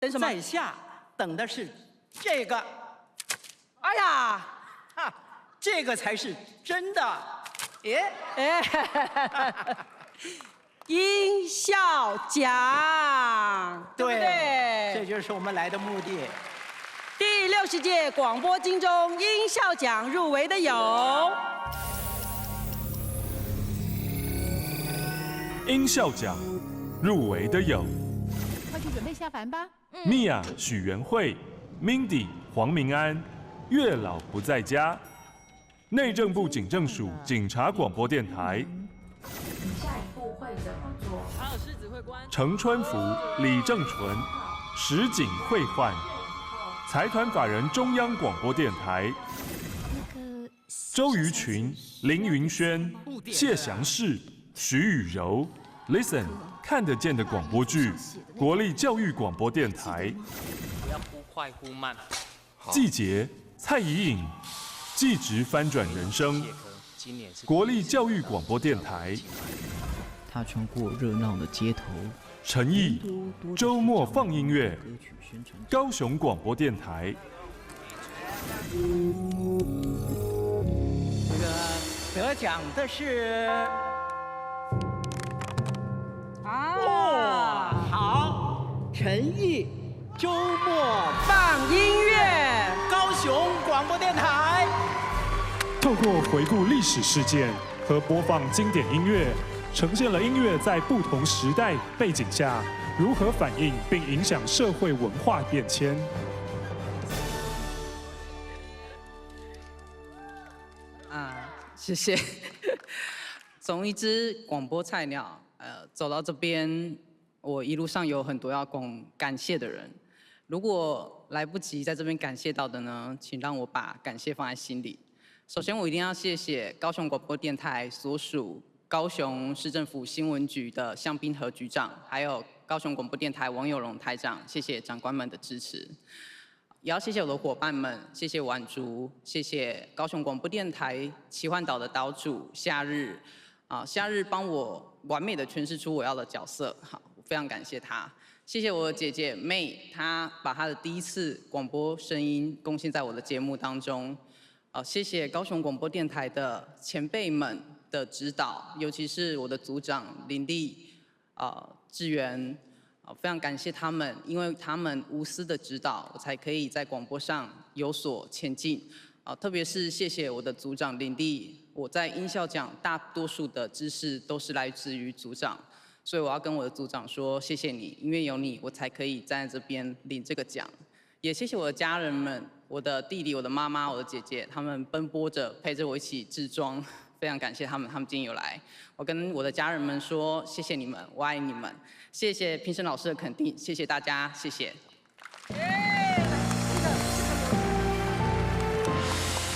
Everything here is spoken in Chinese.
等什么？在下等的是这个，哎呀，哈，这个才是真的。耶，音效奖，对不对？这就是我们来的目的。第60届广播金钟音效奖入围的有。 音效奖入围的有快去准备下凡吧。米娅许元慧、Mindy 黄明安，月老不在家。内政部警政署警察广播电台。下一步会怎么做？还有狮子会官。程川福、李正纯，实景会换。财团法人中央广播电台。周瑜群、林云轩、谢祥士、徐雨柔 ，Listen 看得见的广播剧，国立教育广播电台。不要忽快忽慢。季节蔡宜颖，技职翻转人生，国立教育广播电台。他穿过热闹的街头，陈毅，周末放音乐，高雄广播电台。这个得奖的是。 啊，好，陈毅，周末放音乐，高雄广播电台。透过回顾历史事件和播放经典音乐，呈现了音乐在不同时代背景下如何反映并影响社会文化变迁。谢谢。从一只广播菜鸟。 走到这边，我一路上有很多要感谢的人。如果来不及在这边感谢到的呢，请让我把感谢放在心里。首先，我一定要谢谢高雄广播电台所属高雄市政府新闻局的向滨和局长，还有高雄广播电台王友荣台长，谢谢长官们的支持。也要谢谢我的伙伴们，谢谢婉竹，谢谢高雄广播电台奇幻岛的岛主夏日。 夏日帮我完美的诠释出我要的角色，好，我非常感谢他。谢谢我的姐姐妹，她把她的第一次广播声音贡献在我的节目当中。谢谢高雄广播电台的前辈们的指导，尤其是我的组长林丽、志源，非常感谢他们，因为他们无私的指导，我才可以在广播上有所前进。特别是谢谢我的组长林丽。 我在音效奖大多数的知识都是来自于组长，所以我要跟我的组长说谢谢你，因为有你，我才可以站在这边领这个奖。也谢谢我的家人们，我的弟弟、我的妈妈、我的姐姐，他们奔波着陪着我一起制装，非常感谢他们，他们今天有来。我跟我的家人们说谢谢你们，我爱你们。谢谢评审老师的肯定，谢谢大家，谢谢。